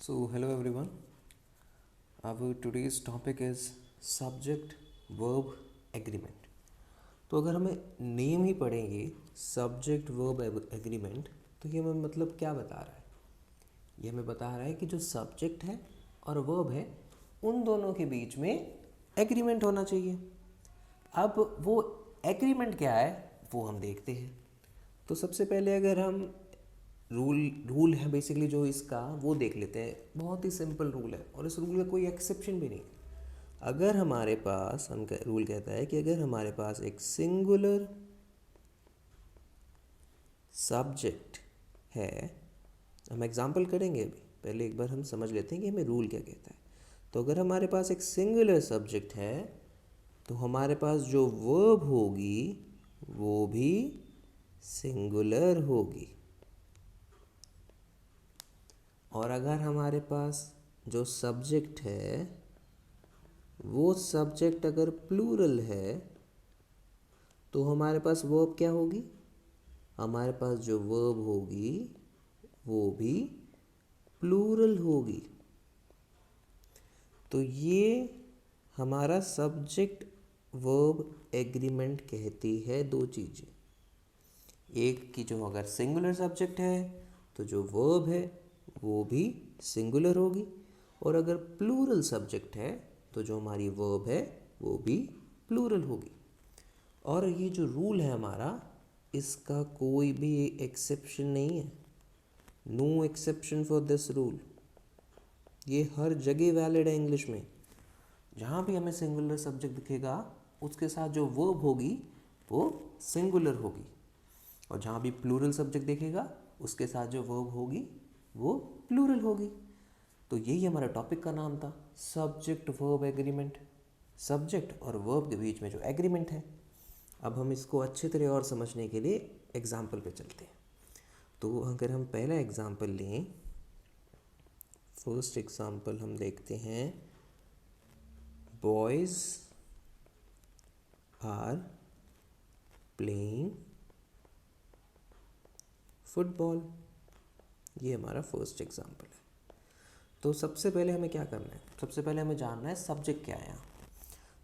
So, hello everyone. Our today's topic is subject verb agreement. तो अगर हमें name ही पढ़ेंगे सब्जेक्ट वर्ब एग्रीमेंट तो ये हमें मतलब क्या बता रहा है? ये हमें बता रहा है कि जो सब्जेक्ट है और वर्ब है उन दोनों के बीच में एग्रीमेंट होना चाहिए। अब वो एग्रीमेंट क्या है वो हम देखते हैं। तो सबसे पहले अगर हम रूल है बेसिकली जो इसका वो देख लेते हैं। बहुत ही सिंपल रूल है और इस रूल का कोई एक्सेप्शन भी नहीं है। अगर हमारे पास रूल कहता है कि अगर हमारे पास एक सिंगुलर सब्जेक्ट है, हम एग्जांपल करेंगे अभी, पहले एक बार हम समझ लेते हैं कि हमें रूल क्या कहता है। तो अगर हमारे पास एक सिंगुलर सब्जेक्ट है तो हमारे पास जो वर्ब होगी वो भी सिंगुलर होगी। और अगर हमारे पास जो सब्जेक्ट है वो सब्जेक्ट अगर प्लूरल है तो हमारे पास वर्ब क्या होगी? हमारे पास जो वर्ब होगी वो भी प्लूरल होगी। तो ये हमारा सब्जेक्ट वर्ब एग्रीमेंट कहती है दो चीज़ें। एक कि जो अगर सिंगुलर सब्जेक्ट है तो जो वर्ब है वो भी सिंगुलर होगी, और अगर प्लूरल सब्जेक्ट है तो जो हमारी वर्ब है वो भी प्लूरल होगी। और ये जो रूल है हमारा, इसका कोई भी एक्सेप्शन नहीं है। No exception for this rule. ये हर जगह वैलिड है इंग्लिश में। जहाँ भी हमें सिंगुलर सब्जेक्ट दिखेगा उसके साथ जो वर्ब होगी वो सिंगुलर होगी, और जहाँ भी प्लूरल सब्जेक्ट दिखेगा उसके साथ जो वर्ब होगी वो प्लूरल होगी। तो यही हमारा टॉपिक का नाम था, सब्जेक्ट वर्ब एग्रीमेंट। सब्जेक्ट और वर्ब के बीच में जो एग्रीमेंट है। अब हम इसको अच्छे तरह और समझने के लिए एग्जाम्पल पे चलते हैं। तो अगर हम पहला एग्जाम्पल लें, फर्स्ट एग्जाम्पल हम देखते हैं, बॉयज़ आर प्लेइंग फुटबॉल। ये हमारा फर्स्ट एग्जाम्पल है। तो सबसे पहले हमें क्या करना है? सबसे पहले हमें जानना है सब्जेक्ट क्या है यहाँ।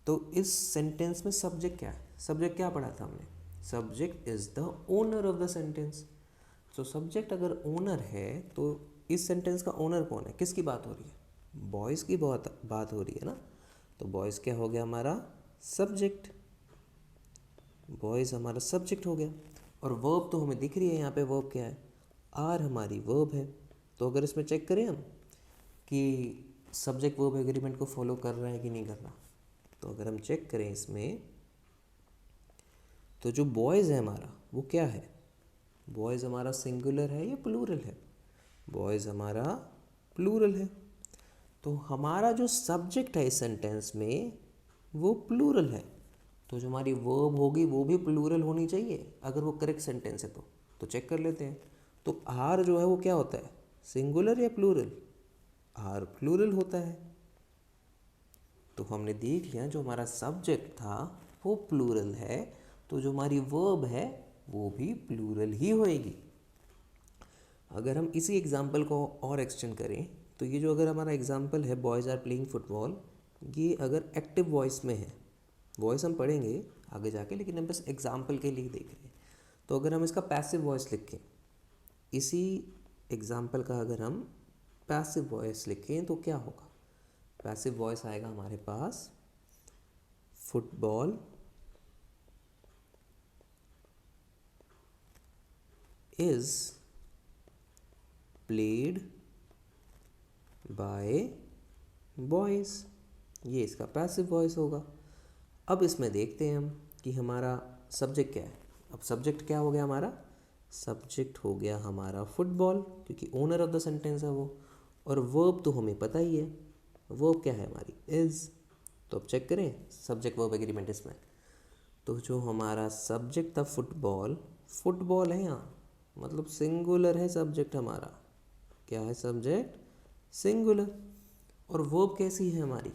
तो इस सेंटेंस में सब्जेक्ट क्या है? सब्जेक्ट क्या पढ़ा था हमने? Subject is the owner of the sentence. तो सब्जेक्ट अगर ओनर है तो इस सेंटेंस का ओनर कौन है? किसकी बात हो रही है? बॉयज़ की बात हो रही है ना। तो बॉयज़ क्या हो गया? हमारा सब्जेक्ट। बॉयज़ हमारा सब्जेक्ट हो गया। और वर्ब तो हमें दिख रही है यहाँ पे। वर्ब क्या है? आर हमारी वर्ब है। तो अगर इसमें चेक करें हम कि सब्जेक्ट वर्ब एग्रीमेंट को फॉलो कर रहा है कि नहीं कर रहा, तो अगर हम चेक करें इसमें तो जो बॉयज़ है हमारा वो क्या है? बॉयज़ हमारा सिंगुलर है या प्लूरल है? बॉयज़ हमारा प्लूरल है। तो हमारा जो सब्जेक्ट है इस सेंटेंस में वो प्लूरल है। तो जो हमारी वर्ब होगी वो भी प्लूरल होनी चाहिए अगर वो करेक्ट सेंटेंस है तो चेक कर लेते हैं। तो आर जो है वो क्या होता है? सिंगुलर या प्लूरल? आर प्लूरल होता है। तो हमने देख लिया जो हमारा सब्जेक्ट था वो प्लूरल है, तो जो हमारी वर्ब है वो भी प्लूरल ही होएगी। अगर हम इसी एग्जाम्पल को और एक्सटेंड करें तो ये जो अगर हमारा एग्जाम्पल है बॉयज़ आर प्लेइंग फुटबॉल, ये अगर एक्टिव वॉइस में है, वॉइस हम पढ़ेंगे आगे जाके लेकिन हम बस एग्जाम्पल के लिए देख रहे हैं। तो अगर हम इसका पैसिव वॉइस लिखें, इसी एग्जाम्पल का अगर हम पैसिव वॉइस लिखें तो क्या होगा? पैसिव वॉइस आएगा हमारे पास, football is played by boys. ये इसका पैसिव वॉइस होगा। अब इसमें देखते हैं हम कि हमारा सब्जेक्ट क्या है। अब सब्जेक्ट क्या हो गया हमारा? सब्जेक्ट हो गया हमारा फुटबॉल, क्योंकि ओनर ऑफ द सेंटेंस है वो। और वर्ब तो हमें पता ही है, वर्ब क्या है हमारी? इज़। तो अब चेक करें सब्जेक्ट वर्ब एग्रीमेंट इसमें। तो जो हमारा सब्जेक्ट था फुटबॉल, फुटबॉल है यहाँ, मतलब सिंगुलर है सब्जेक्ट हमारा। क्या है सब्जेक्ट? सिंगुलर। और वर्ब कैसी है हमारी?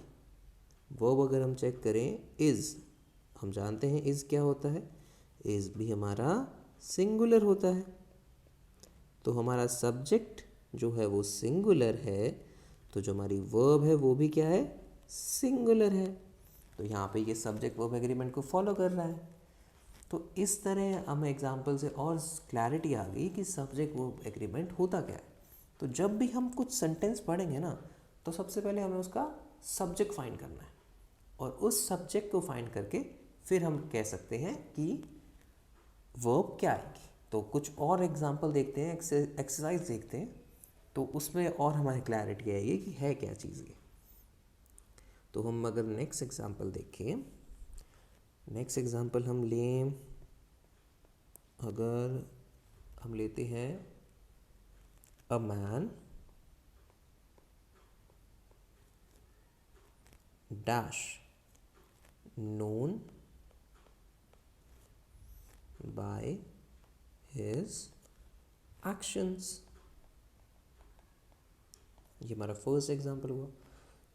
वर्ब अगर हम चेक करें, इज़। हम जानते हैं इज़ क्या होता है? इज़ भी हमारा सिंगुलर होता है। तो हमारा सब्जेक्ट जो है वो सिंगुलर है, तो जो हमारी वर्ब है वो भी क्या है, सिंगुलर है। तो यहाँ पे ये सब्जेक्ट वर्ब एग्रीमेंट को फॉलो कर रहा है। तो इस तरह हमें एग्जाम्पल से और क्लैरिटी आ गई कि सब्जेक्ट वर्ब एग्रीमेंट होता क्या है। तो जब भी हम कुछ सेंटेंस पढ़ेंगे ना, तो सबसे पहले हमें उसका सब्जेक्ट फाइंड करना है, और उस सब्जेक्ट को फाइंड करके फिर हम कह सकते हैं कि वर्ब क्या आएगी। तो कुछ और एग्जाम्पल देखते हैं, एक्सरसाइज देखते हैं, तो उसमें और हमारी क्लैरिटी आएगी कि है क्या चीज़ ये। तो हम अगर नेक्स्ट एग्जाम्पल देखें, नेक्स्ट एग्जाम्पल हम लें, अगर हम लेते हैं a man dash known by his actions। ये हमारा फर्स्ट एग्जाम्पल हुआ।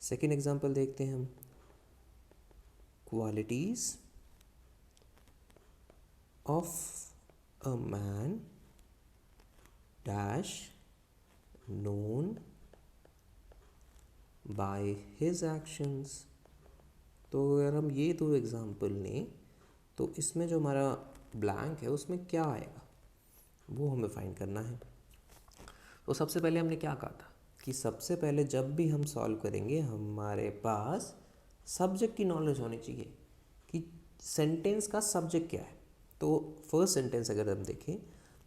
सेकेंड एग्जाम्पल देखते हैं हम, qualities of a man dash known by his actions। तो अगर हम ये दो एग्जाम्पल लें, तो इसमें जो हमारा ब्लैंक है उसमें क्या आएगा वो हमें फाइंड करना है। तो सबसे पहले हमने क्या कहा था कि सबसे पहले जब भी हम सॉल्व करेंगे हमारे पास सब्जेक्ट की नॉलेज होनी चाहिए कि सेंटेंस का सब्जेक्ट क्या है। तो फर्स्ट सेंटेंस अगर हम देखें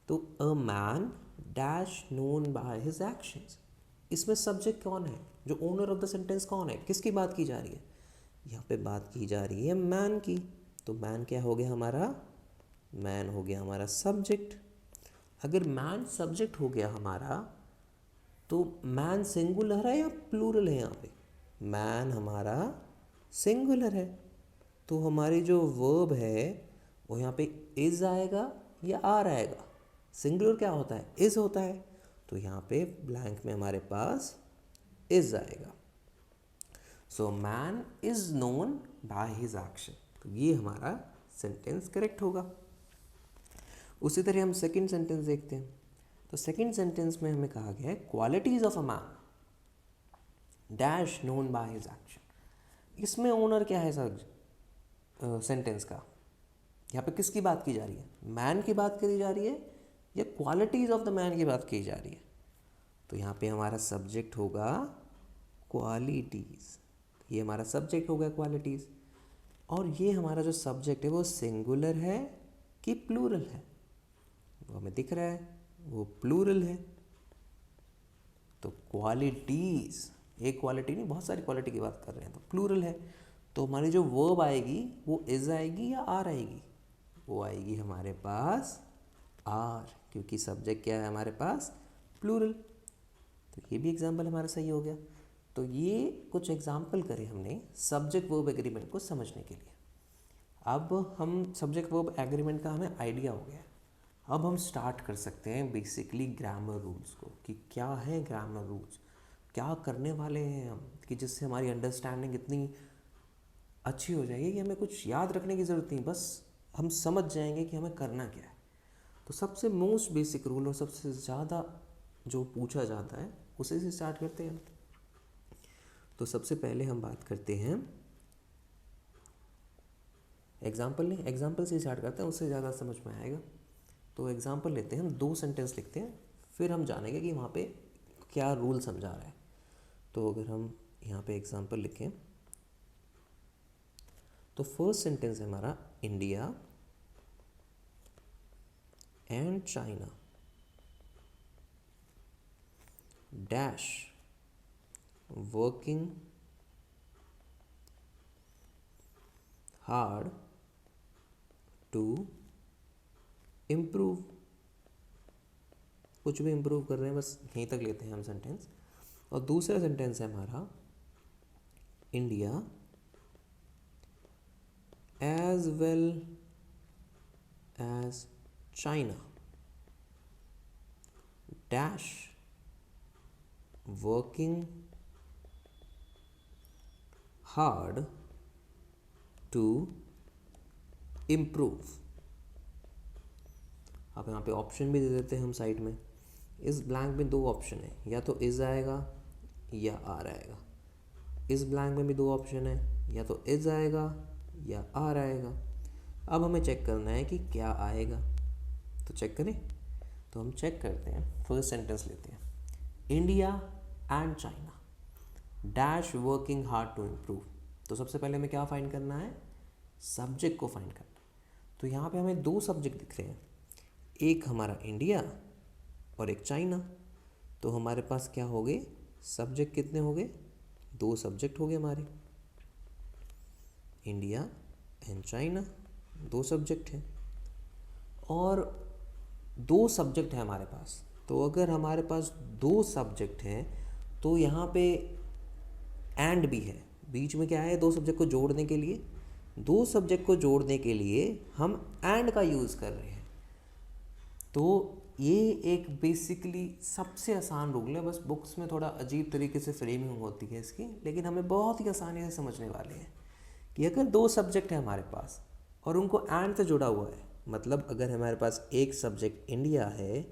तो a man dash known by his actions, इसमें सब्जेक्ट कौन है, जो ओनर ऑफ द सेंटेंस कौन है, किसकी बात की जा रही है, यहाँ पे बात की जा रही है मैन की। तो मैन क्या हो गया हमारा, मैन हो गया हमारा सब्जेक्ट। अगर मैन सब्जेक्ट हो गया हमारा, तो मैन सिंगुलर है या प्लूरल है, यहाँ पे मैन हमारा सिंगुलर है। तो हमारी जो वर्ब है वो यहाँ पे इज आएगा या आर आएगा। सिंगुलर क्या होता है, इज होता है, तो यहाँ पे ब्लैंक में हमारे पास इज आएगा। So man is known by his action, तो ये हमारा सेंटेंस करेक्ट होगा। उसी तरह हम सेकंड सेंटेंस देखते हैं। तो सेकंड सेंटेंस में हमें कहा गया है qualities of a man dash known by his action. इसमें ओनर क्या है सर सेंटेंस का, यहाँ पे किसकी बात की जा रही है, मैन की बात करी जा रही है या क्वालिटीज ऑफ द मैन की बात की जा रही है। तो यहाँ पे हमारा सब्जेक्ट होगा क्वालिटीज, ये हमारा सब्जेक्ट होगा क्वालिटीज। और ये हमारा जो सब्जेक्ट है वो सिंगुलर है कि प्लूरल है, वो हमें दिख रहा है, वो प्लूरल है। तो क्वालिटीज, एक क्वालिटी नहीं बहुत सारी क्वालिटी की बात कर रहे हैं, तो प्लूरल है। तो हमारी जो वर्ब आएगी वो इज आएगी या आर आएगी, वो आएगी हमारे पास आर, क्योंकि सब्जेक्ट क्या है हमारे पास, प्लूरल। तो ये भी एग्जाम्पल हमारा सही हो गया। तो ये कुछ एग्जाम्पल करे हमने सब्जेक्ट वर्ब एग्रीमेंट को समझने के लिए। अब हम सब्जेक्ट वर्ब एग्रीमेंट का हमें आइडिया हो गया, अब हम स्टार्ट कर सकते हैं बेसिकली ग्रामर रूल्स को, कि क्या है ग्रामर रूल्स, क्या करने वाले हैं हम, कि जिससे हमारी अंडरस्टैंडिंग इतनी अच्छी हो जाएगी कि हमें कुछ याद रखने की ज़रूरत नहीं, बस हम समझ जाएंगे कि हमें करना क्या है। तो सबसे मोस्ट बेसिक रूल और सबसे ज़्यादा जो पूछा जाता है उसे से स्टार्ट करते हैं। तो सबसे पहले हम बात करते हैं एग्जाम्पल लें, एग्जाम्पल से स्टार्ट करते हैं, उससे ज़्यादा समझ में आएगा। तो एग्जाम्पल लेते हैं, हम दो सेंटेंस लिखते हैं, फिर हम जानेंगे कि वहाँ पे क्या रूल समझा रहा है। तो अगर हम यहाँ पे एग्जाम्पल लिखें, तो फर्स्ट सेंटेंस है हमारा India and China dash working hard to improve. कुछ भी इम्प्रूव कर रहे हैं, बस यहीं तक लेते हैं हम सेंटेंस। और दूसरा सेंटेंस है हमारा India as well as China dash working hard to improve. अब यहाँ पे ऑप्शन भी दे देते हैं हम साइड में। इस ब्लैंक में दो ऑप्शन है, या तो इज आएगा या आर आएगा। इस ब्लैंक में भी दो ऑप्शन है, या तो इज आएगा या आर आएगा। अब हमें चेक करना है कि क्या आएगा, तो चेक करें। तो हम चेक करते हैं, फर्स्ट सेंटेंस लेते हैं, India and China dash working hard to improve. तो सबसे पहले हमें क्या फाइंड करना है, सब्जेक्ट को फाइंड करना है। तो यहाँ पे हमें दो सब्जेक्ट दिख रहे हैं, एक हमारा इंडिया और एक चाइना। तो हमारे पास क्या हो गए, सब्जेक्ट कितने हो गए, दो सब्जेक्ट हो गए हमारे, इंडिया एंड चाइना, दो सब्जेक्ट हैं। और दो सब्जेक्ट है हमारे पास, तो अगर हमारे पास दो सब्जेक्ट हैं तो यहाँ पे एंड भी है, बीच में क्या है, दो सब्जेक्ट को जोड़ने के लिए, दो सब्जेक्ट को जोड़ने के लिए हम एंड का यूज़ कर रहे हैं। तो ये एक बेसिकली सबसे आसान रूल है, बस बुक्स में थोड़ा अजीब तरीके से फ्रेमिंग होती है इसकी, लेकिन हमें बहुत ही आसानी से समझने वाले हैं कि अगर दो सब्जेक्ट है हमारे पास और उनको एंड से जुड़ा हुआ है, मतलब अगर हमारे पास एक सब्जेक्ट इंडिया है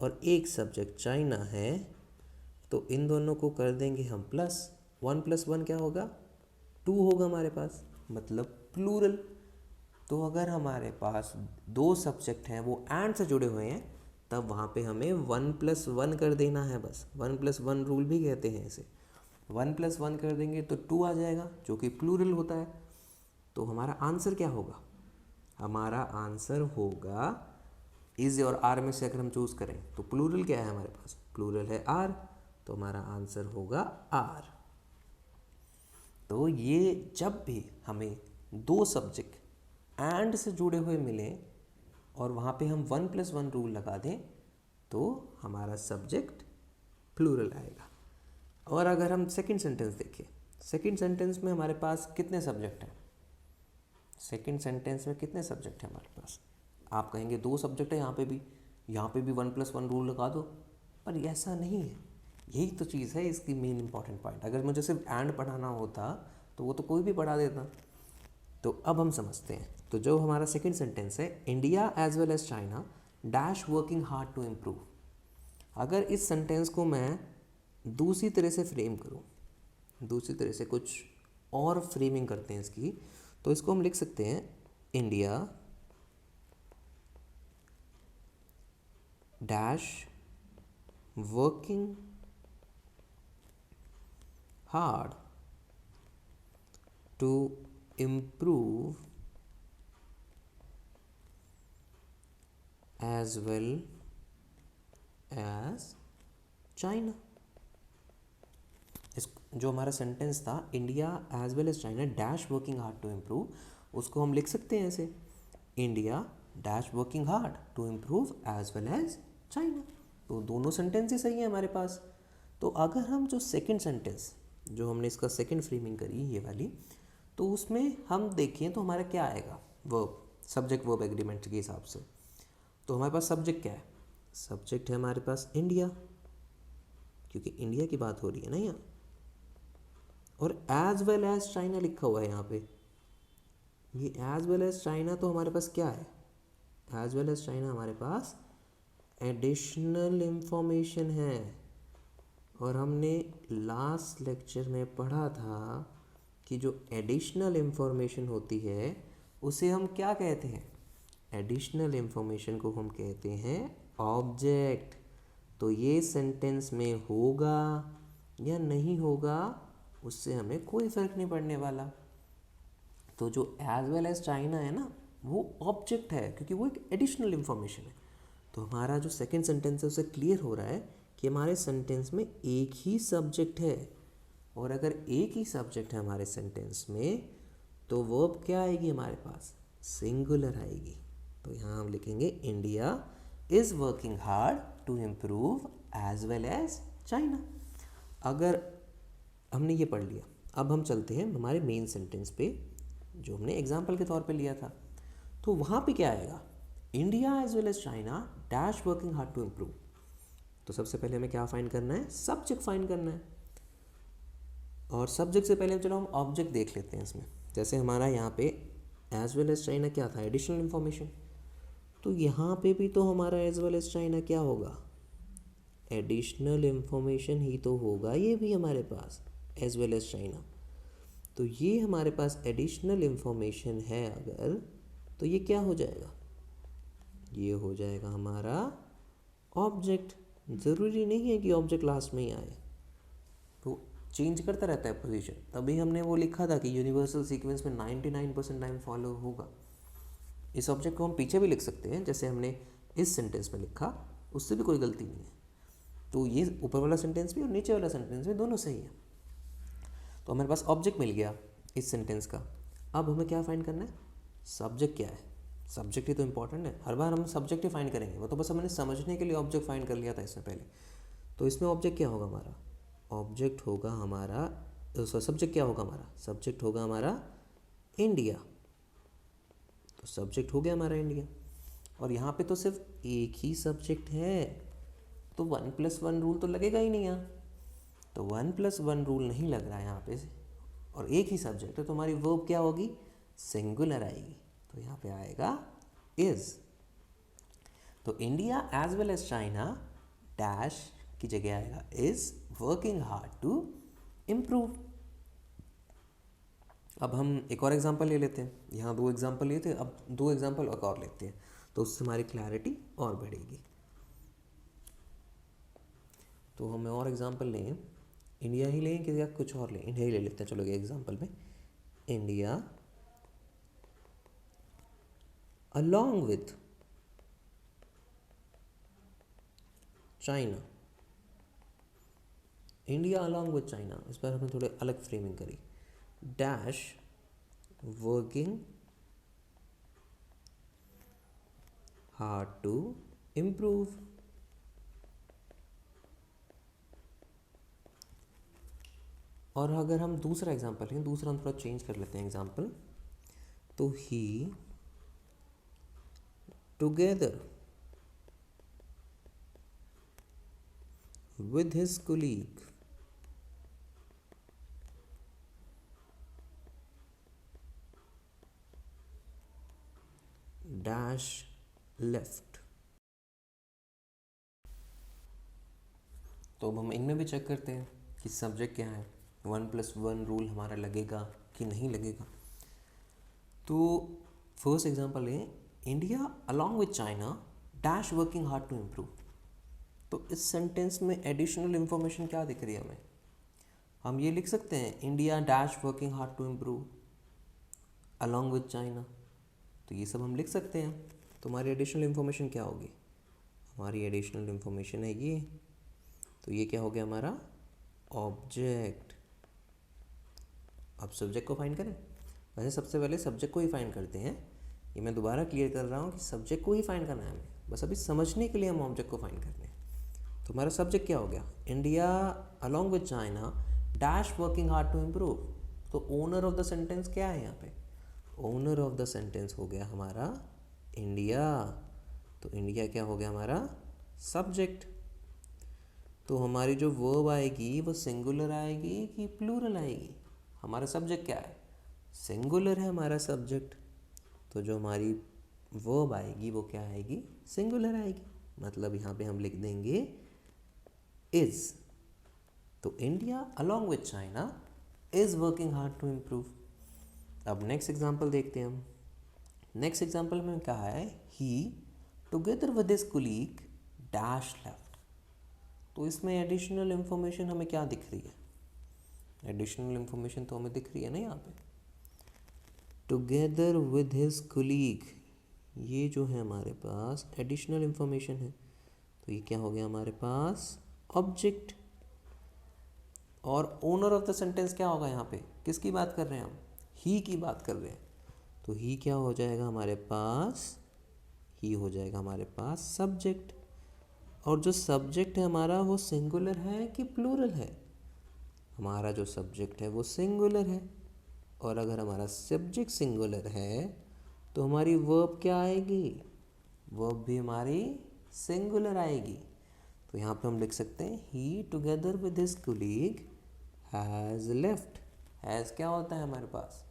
और एक सब्जेक्ट चाइना है, तो इन दोनों को कर देंगे हम प्लस, 1 + 1 क्या होगा, 2 होगा हमारे पास, मतलब प्लूरल। तो अगर हमारे पास दो सब्जेक्ट हैं वो एंड से जुड़े हुए हैं, तब वहाँ पे हमें 1 + 1 कर देना है, बस 1 + 1 रूल भी कहते हैं इसे। 1 + 1 कर देंगे तो 2 आ जाएगा, जो कि प्लूरल होता है। तो हमारा आंसर क्या होगा, हमारा आंसर होगा इज और आर में से अगर हम चूज़ करें तो प्लूरल क्या है हमारे पास, प्लूरल है आर, तो हमारा आंसर होगा आर। तो ये जब भी हमें दो सब्जेक्ट एंड से जुड़े हुए मिलें और वहाँ पे हम 1 + 1 रूल लगा दें, तो हमारा सब्जेक्ट प्लूरल आएगा। और अगर हम सेकंड सेंटेंस देखें, सेकंड सेंटेंस में हमारे पास कितने सब्जेक्ट हैं, सेकंड सेंटेंस में कितने सब्जेक्ट हैं हमारे पास, आप कहेंगे दो सब्जेक्ट है, यहाँ पे भी 1 + 1 रूल लगा दो, पर ऐसा नहीं है। यही तो चीज़ है इसकी मेन इंपॉर्टेंट पॉइंट। अगर मुझे सिर्फ एंड पढ़ाना होता तो वो तो कोई भी पढ़ा देता। तो अब हम समझते हैं। तो जो हमारा सेकंड सेंटेंस है, India as well as China dash working hard to improve, अगर इस सेंटेंस को मैं दूसरी तरह से फ्रेम करूँ, दूसरी तरह से कुछ और फ्रेमिंग करते हैं इसकी, तो इसको हम लिख सकते हैं, India dash working hard to improve as well as China। इस जो हमारा सेंटेंस था, India as well as China dash working hard to improve, उसको हम लिख सकते हैं ऐसे, India dash working hard to improve as well as China. तो दोनों सेंटेंस ही सही है हमारे पास। तो अगर हम जो सेकंड सेंटेंस, जो हमने इसका सेकंड फ्रेमिंग करी ये वाली, तो उसमें हम देखें तो हमारा क्या आएगा, वर्ब, सब्जेक्ट वर्ब एग्रीमेंट के हिसाब से। तो हमारे पास सब्जेक्ट क्या है, सब्जेक्ट है हमारे पास इंडिया, क्योंकि इंडिया की बात हो रही है ना यहाँ, और एज वेल एज चाइना लिखा हुआ है यहाँ पे। ये एज वेल एज चाइना तो हमारे पास क्या है, एज वेल एज चाइना हमारे पास एडिशनल इंफॉर्मेशन है। और हमने लास्ट लेक्चर में पढ़ा था कि जो एडिशनल इंफॉर्मेशन होती है उसे हम क्या कहते हैं, एडिशनल इंफॉर्मेशन को हम कहते हैं ऑब्जेक्ट। तो ये सेंटेंस में होगा या नहीं होगा उससे हमें कोई फ़र्क नहीं पड़ने वाला। तो जो एज वेल एज चाइना है ना, वो ऑब्जेक्ट है, क्योंकि वो एक एडिशनल इंफॉर्मेशन है। तो हमारा जो सेकंड सेंटेंस है उसे क्लियर हो रहा है कि हमारे सेंटेंस में एक ही सब्जेक्ट है, और अगर एक ही सब्जेक्ट है हमारे सेंटेंस में तो वर्ब क्या आएगी हमारे पास, सिंगुलर आएगी। तो यहाँ हम लिखेंगे India is working hard to improve as well as China. अगर हमने ये पढ़ लिया, अब हम चलते हैं हमारे मेन सेंटेंस पे जो हमने एग्जाम्पल के तौर पे लिया था। तो वहाँ पे क्या आएगा, India as well as China dash working hard to improve. तो सबसे पहले हमें क्या फाइंड करना है, सब्जेक्ट फाइंड करना है। और सब्जेक्ट से पहले चलो हम ऑब्जेक्ट देख लेते हैं इसमें। जैसे हमारा यहाँ पे एज वेल एज चाइना क्या था, एडिशनल इन्फॉर्मेशन। तो यहाँ पे भी तो हमारा एज वेल एज चाइना क्या होगा, एडिशनल इंफॉर्मेशन ही तो होगा ये भी हमारे पास, एज वेल एज चाइना। तो ये हमारे पास एडिशनल इंफॉर्मेशन है अगर, तो ये क्या हो जाएगा, ये हो जाएगा हमारा ऑब्जेक्ट। ज़रूरी नहीं है कि ऑब्जेक्ट लास्ट में ही आए, तो चेंज करता रहता है पोजीशन। तभी हमने वो लिखा था कि यूनिवर्सल सीक्वेंस में 99% टाइम फॉलो होगा। इस ऑब्जेक्ट को हम पीछे भी लिख सकते हैं, जैसे हमने इस सेंटेंस में लिखा, उससे भी कोई गलती नहीं है। तो ये ऊपर वाला सेंटेंस भी और नीचे वाला सेंटेंस भी दोनों सही है। तो हमारे पास ऑब्जेक्ट मिल गया इस सेंटेंस का। अब हमें क्या फाइंड करना है, सब्जेक्ट क्या है। सब्जेक्ट ही तो इंपॉर्टेंट है, हर बार हम सब्जेक्ट ही फाइंड करेंगे, वो तो बस हमने समझने के लिए ऑब्जेक्ट फाइंड कर लिया था इसमें पहले। तो इसमें ऑब्जेक्ट क्या होगा हमारा, ऑब्जेक्ट होगा हमारा, सब्जेक्ट क्या होगा हमारा, सब्जेक्ट होगा हमारा इंडिया। तो सब्जेक्ट हो गया हमारा इंडिया, और यहाँ पे तो सिर्फ एक ही सब्जेक्ट है, तो 1+1 रूल तो लगेगा ही नहीं यहाँ। तो 1+1 रूल नहीं लग रहा है यहाँ पे, और एक ही सब्जेक्ट है, तो हमारी वर्ब क्या होगी, सिंगुलर आएगी। तो यहाँ पे आएगा इज। तो India as well as China dash की जगह आएगा is working hard to improve. अब हम एक और एग्जांपल ले लेते हैं, यहाँ 2 एग्जांपल लिए थे, अब 2 एग्जांपल और लेते हैं, तो उससे हमारी क्लैरिटी और बढ़ेगी। तो हमें और एग्जांपल लें, इंडिया ही लें कि या कुछ और लें, इंडिया ही ले लेते हैं। चलो ये एग्जांपल में, India along with China, India along with China, इस पर हमने थोड़े अलग फ्रेमिंग करी, dash working hard to improve. और अगर हम दूसरा एग्जांपल लें, दूसरा हम थोड़ा चेंज कर लेते हैं एग्जांपल, तो ही together with his colleague dash left। तो अब हम इनमें भी चेक करते हैं कि सब्जेक्ट क्या है, 1+1 रूल हमारा लगेगा कि नहीं लगेगा। तो फर्स्ट एग्जांपल लें, India along with China dash working hard to improve. तो इस सेंटेंस में एडिशनल इंफॉर्मेशन क्या दिख रही है हमें, हम ये लिख सकते हैं India dash working hard to improve along with China. तो ये सब हम लिख सकते हैं। तो हमारी एडिशनल इन्फॉर्मेशन क्या होगी, हमारी एडिशनल इन्फॉर्मेशन है ये। तो ये क्या हो गया हमारा ऑब्जेक्ट। अब सब्जेक्ट को फाइंड करें, वैसे सबसे पहले सब्जेक्ट को ही फाइंड करते हैं। ये मैं दोबारा क्लियर कर रहा हूँ कि सब्जेक्ट को ही फाइंड करना है हमें, बस अभी समझने के लिए हम ऑब्जेक्ट को फाइंड करते हैं। तो हमारा सब्जेक्ट क्या हो गया, India along with China dash working hard to improve. तो ओनर ऑफ द सेंटेंस क्या है यहाँ पे, ओनर ऑफ द सेंटेंस हो गया हमारा इंडिया। तो इंडिया क्या हो गया हमारा सब्जेक्ट। तो हमारी जो वर्ब आएगी वो सिंगुलर आएगी कि प्लूरल आएगी, हमारा सब्जेक्ट क्या है, सिंगुलर है हमारा सब्जेक्ट। तो जो हमारी वर्ब आएगी वो क्या आएगी, सिंगुलर आएगी। मतलब यहाँ पे हम लिख देंगे इज। तो India along with China is working hard to improve. अब नेक्स्ट एग्जांपल देखते हैं हम। नेक्स्ट एग्जांपल में कहा है he together with his colleague dash left. तो इसमें एडिशनल इंफॉर्मेशन हमें क्या दिख रही है, एडिशनल इंफॉर्मेशन तो हमें दिख रही है ना यहाँ पे, टुगेदर विद हिज कोलीग, ये जो है हमारे पास एडिशनल इंफॉर्मेशन है। तो ये क्या हो गया हमारे पास ऑब्जेक्ट। और ओनर ऑफ द सेंटेंस क्या होगा यहाँ पे, किसकी बात कर रहे हैं हम, ही की बात कर रहे हैं। तो ही क्या हो जाएगा हमारे पास, ही हो जाएगा हमारे पास सब्जेक्ट। और जो सब्जेक्ट है हमारा वो सिंगुलर है कि प्लूरल है, हमारा जो सब्जेक्ट है वो सिंगुलर है। और अगर हमारा सब्जेक्ट सिंगुलर है तो हमारी वर्ब क्या आएगी, वर्ब भी हमारी सिंगुलर आएगी। तो यहाँ पे हम लिख सकते हैं he together with his colleague has left. Has क्या होता है हमारे पास,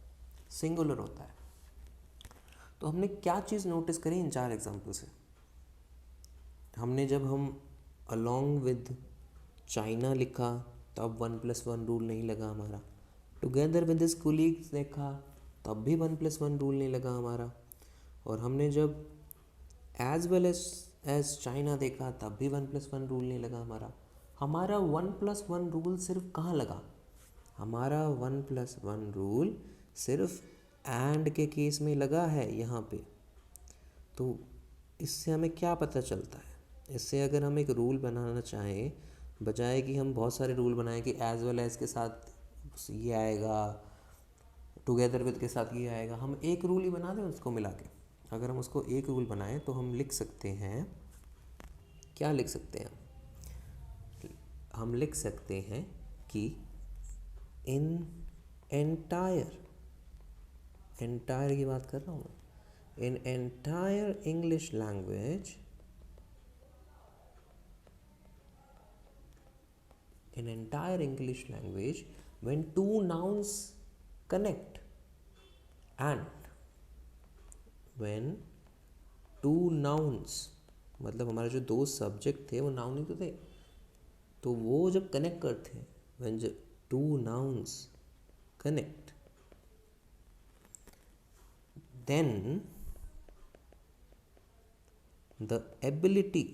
सिंगुलर होता है। तो हमने क्या चीज़ नोटिस करी इन 4 एग्जाम्पल से, हमने जब हम अलॉन्ग विद चाइना लिखा तब 1+1 रूल नहीं लगा हमारा। टुगेदर विद हिज कोलीग्स देखा तब भी 1+1 रूल नहीं लगा हमारा। और हमने जब एज वेल एज चाइना देखा तब भी 1+1 रूल नहीं लगा हमारा। हमारा 1+1 रूल सिर्फ कहाँ लगा? हमारा 1+1 रूल सिर्फ एंड के केस में लगा है यहाँ पे। तो इससे हमें क्या पता चलता है? इससे अगर हम एक रूल बनाना चाहें, बजाय कि हम बहुत सारे रूल बनाएं कि एज वेल एज के साथ ये आएगा, टुगेदर विद के साथ ये आएगा, हम एक रूल ही बना दें उसको मिला के। अगर हम उसको एक रूल बनाएं तो हम लिख सकते हैं, क्या लिख सकते हैं? हम लिख सकते हैं कि इन एंटायर की बात कर रहा हूँ, in entire English language, in entire English language, when two nouns connect and when two nouns, मतलब हमारे जो दो सब्जेक्ट थे वो नाउन ही तो थे, तो वो जब कनेक्ट करते हैं, when two nouns connect, then the ability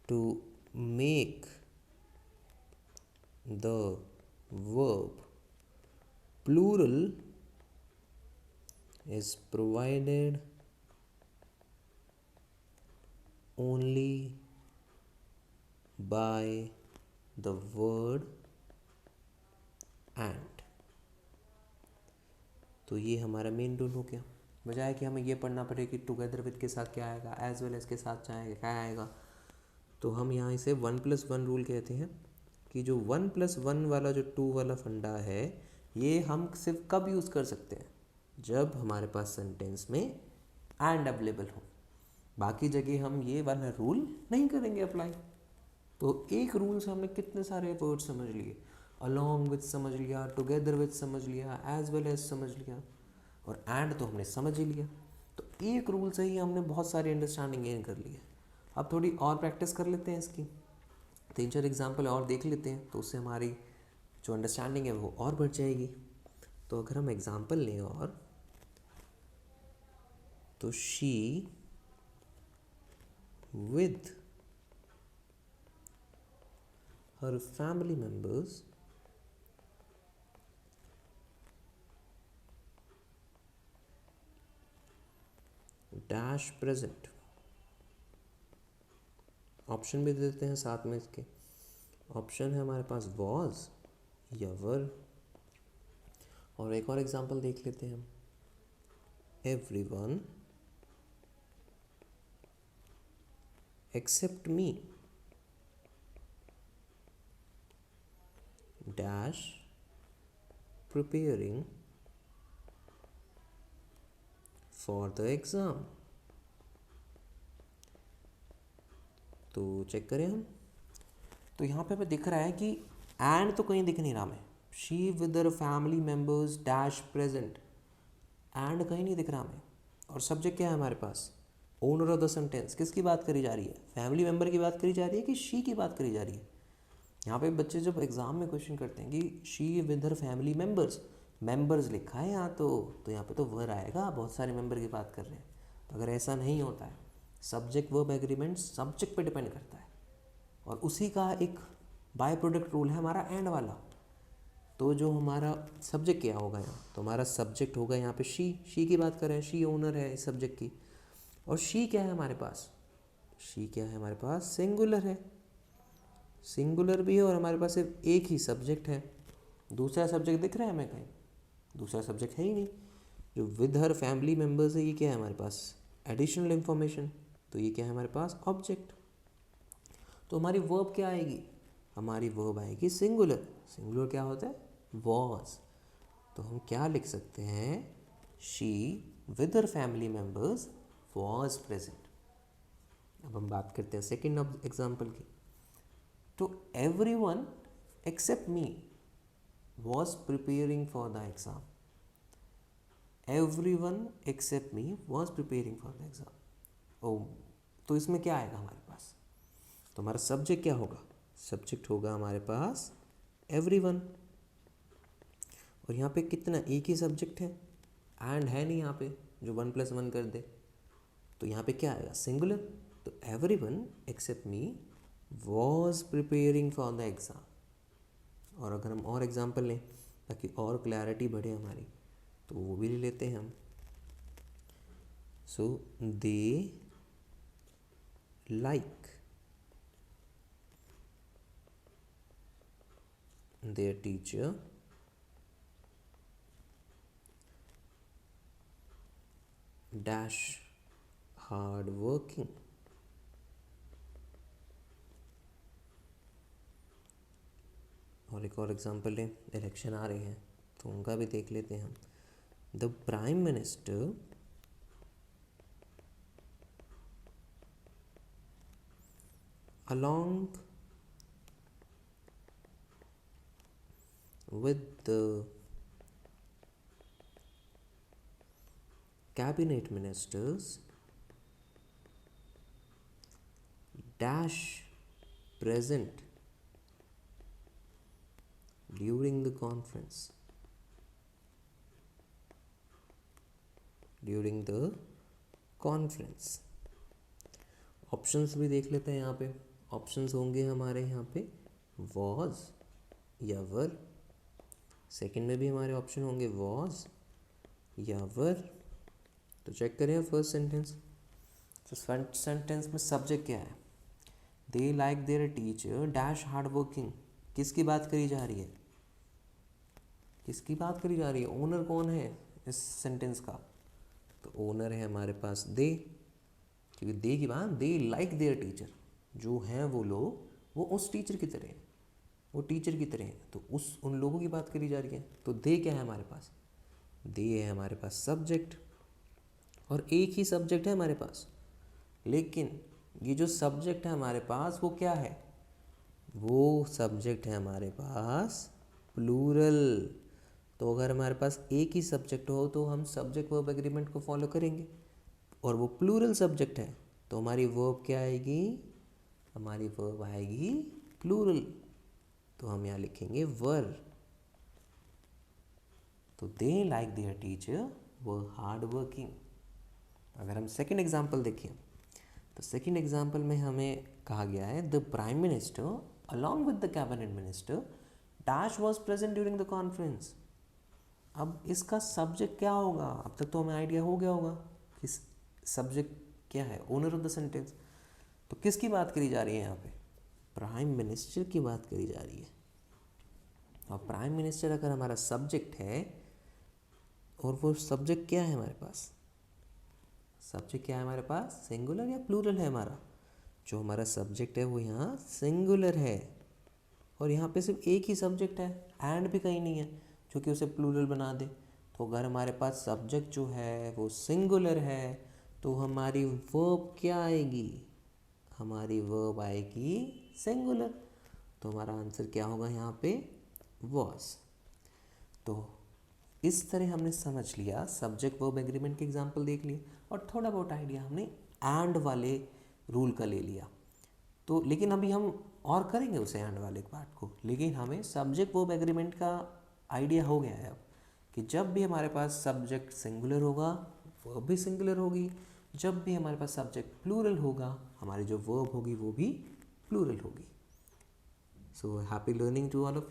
to make the verb plural is provided only by the word and। तो ये हमारा मेन रूल हो गया। बजाय कि हमें ये पढ़ना पड़े कि टुगेदर विद के साथ क्या आएगा, एज वेल एज के साथ क्या आएगा, तो हम यहाँ इसे 1+1 रूल कहते हैं। कि जो 1+1 वाला जो 2 वाला फंडा है, ये हम सिर्फ कब यूज़ कर सकते हैं? जब हमारे पास सेंटेंस में एंड अवेलेबल हो। बाकी जगह हम ये वाला रूल नहीं करेंगे अप्लाई। तो एक रूल से हमने कितने सारे वर्ड समझ लिए, अलॉन्ग विद समझ लिया, टुगेदर विद समझ लिया, एज वेल एज समझ लिया, और एंड तो हमने समझ ही लिया। तो एक रूल से ही हमने बहुत सारी अंडरस्टैंडिंग गेन कर ली है। अब थोड़ी और प्रैक्टिस कर लेते हैं इसकी, 3-4 एग्जाम्पल और देख लेते हैं, तो उससे हमारी जो अंडरस्टैंडिंग है वो और बढ़ जाएगी। तो अगर हम एग्जाम्पल लें और, तो she with her family members dash present. Option भी दे देते हैं साथ में इसके। ऑप्शन है हमारे पास वॉज या वर। और एक और एग्जांपल देख लेते हैं हम। Everyone except me dash preparing for the exam. तो चेक करें हम, तो यहाँ पे हमें दिख रहा है कि एंड तो कहीं दिख नहीं रहा हमें। She with her family members dash present, and कहीं नहीं दिख रहा हमें। और सब्जेक्ट क्या है हमारे पास? Owner of the sentence. किसकी बात करी जा रही है? फैमिली मेंबर की बात करी जा रही है कि शी की बात करी जा रही है? यहाँ पे बच्चे जब एग्जाम में क्वेश्चन करते हैं कि she with her family members, members लिखा है यहाँ, तो यहाँ पे तो वर आएगा, बहुत सारे मेंबर की बात कर रहे हैं। तो अगर ऐसा नहीं होता है, सब्जेक्ट वर्ब एग्रीमेंट सब्जेक्ट पे डिपेंड करता है, और उसी का एक बाय प्रोडक्ट रूल है हमारा एंड वाला। तो जो हमारा सब्जेक्ट क्या होगा यहाँ, तो हमारा सब्जेक्ट होगा यहाँ पे शी की बात कर रहे हैं, शी ओनर है इस सब्जेक्ट की। और शी क्या है हमारे पास? शी क्या है हमारे पास? सिंगुलर है, सिंगुलर भी है, और हमारे पास सिर्फ एक ही सब्जेक्ट है। दूसरा सब्जेक्ट दिख रहा है हमें कहीं? दूसरा सब्जेक्ट है ही नहीं। जो विद हर फैमिली मेम्बर्स है, ये क्या है हमारे पास? Additional information. तो ये क्या है हमारे पास? ऑब्जेक्ट। तो हमारी वर्ब क्या आएगी? हमारी वर्ब आएगी सिंगुलर। सिंगुलर क्या होता है? वॉज। तो हम क्या लिख सकते हैं? She with her family members was present. अब हम बात करते हैं सेकेंड एग्जाम्पल की। तो everyone except me was preparing for the exam. Everyone except me was preparing for the exam. Oh, तो इसमें क्या आएगा हमारे पास, तो हमारा सब्जेक्ट क्या होगा, सब्जेक्ट होगा हमारे पास एवरीवन। और यहाँ पे कितना, एक ही सब्जेक्ट है, एंड है नहीं यहाँ पे जो 1+1 कर दे, तो यहाँ पे क्या आएगा, सिंगुलर। तो everyone except me was preparing for the exam. और अगर हम और एग्जाम्पल लें ताकि और क्लैरिटी बढ़े हमारी, तो वो भी ले लेते हैं हम। So they like their teacher dash hard working। और एक और एग्जांपल लें, इलेक्शन आ रहे हैं तो उनका भी देख लेते हैं हम। The prime minister along with the cabinet ministers dash present during the conference, during the conference। Options भी देख लेते हैं यहाँ पे। ऑप्शंस होंगे हमारे यहाँ पे was या were। सेकंड में भी हमारे ऑप्शन होंगे was या were। तो चेक करें फर्स्ट सेंटेंस। तो फर्स्ट सेंटेंस में सब्जेक्ट क्या है, they like there teacher dash hard working. किसकी बात करी जा रही है, किसकी बात करी जा रही है, ओनर कौन है इस सेंटेंस का, तो ओनर है हमारे पास दे, क्योंकि दे की बात, दे लाइक देयर टीचर, जो हैं वो लोग वो उस टीचर की तरह हैं, वो टीचर की तरह हैं, तो उन लोगों की बात करी जा रही है। तो दे क्या है हमारे पास, दे है हमारे पास सब्जेक्ट, और एक ही सब्जेक्ट है हमारे पास, लेकिन ये जो सब्जेक्ट है हमारे पास वो क्या है, वो सब्जेक्ट है हमारे पास प्लूरल। तो अगर हमारे पास एक ही सब्जेक्ट हो तो हम सब्जेक्ट वर्ब एग्रीमेंट को फॉलो करेंगे, और वो प्लूरल सब्जेक्ट है तो हमारी वर्ब क्या आएगी, हमारी वर्ब आएगी प्लूरल। तो हम यहाँ लिखेंगे वर। तो they like there teacher were hard working. अगर हम सेकेंड एग्जाम्पल देखें, तो सेकेंड एग्जाम्पल में हमें कहा गया है the prime minister along with the cabinet minister dash was present during the conference. अब इसका सब्जेक्ट क्या होगा, अब तक तो हमें आइडिया हो गया होगा कि सब्जेक्ट क्या है, ओनर ऑफ द सेंटेंस। तो किसकी बात करी जा रही है यहाँ पे, प्राइम मिनिस्टर की बात करी जा रही है। और प्राइम मिनिस्टर अगर हमारा सब्जेक्ट है, और वो सब्जेक्ट क्या है हमारे पास, सब्जेक्ट क्या है हमारे पास, सिंगुलर या प्लूरल है हमारा, जो हमारा सब्जेक्ट है वो यहाँ सिंगुलर है, और यहाँ पे सिर्फ एक ही सब्जेक्ट है, एंड भी कहीं नहीं है जो कि उसे प्लूरल बना दे। तो अगर हमारे पास सब्जेक्ट जो है वो सिंगुलर है तो हमारी वर्ब क्या आएगी, हमारी वर्ब आएगी सिंगुलर। तो हमारा आंसर क्या होगा यहाँ पे, was। तो इस तरह हमने समझ लिया, सब्जेक्ट वर्ब एग्रीमेंट के एग्जाम्पल देख लिए, और थोड़ा बहुत आइडिया हमने एंड वाले रूल का ले लिया। तो लेकिन अभी हम और करेंगे उसे एंड वाले पार्ट को, लेकिन हमें सब्जेक्ट वर्ब एग्रीमेंट का आइडिया हो गया है अब कि जब भी हमारे पास सब्जेक्ट सिंगुलर होगा वर्ब भी सिंगुलर होगी, जब भी हमारे पास सब्जेक्ट प्लूरल होगा हमारी जो वर्ब होगी वो भी प्लूरल होगी। So happy learning to all of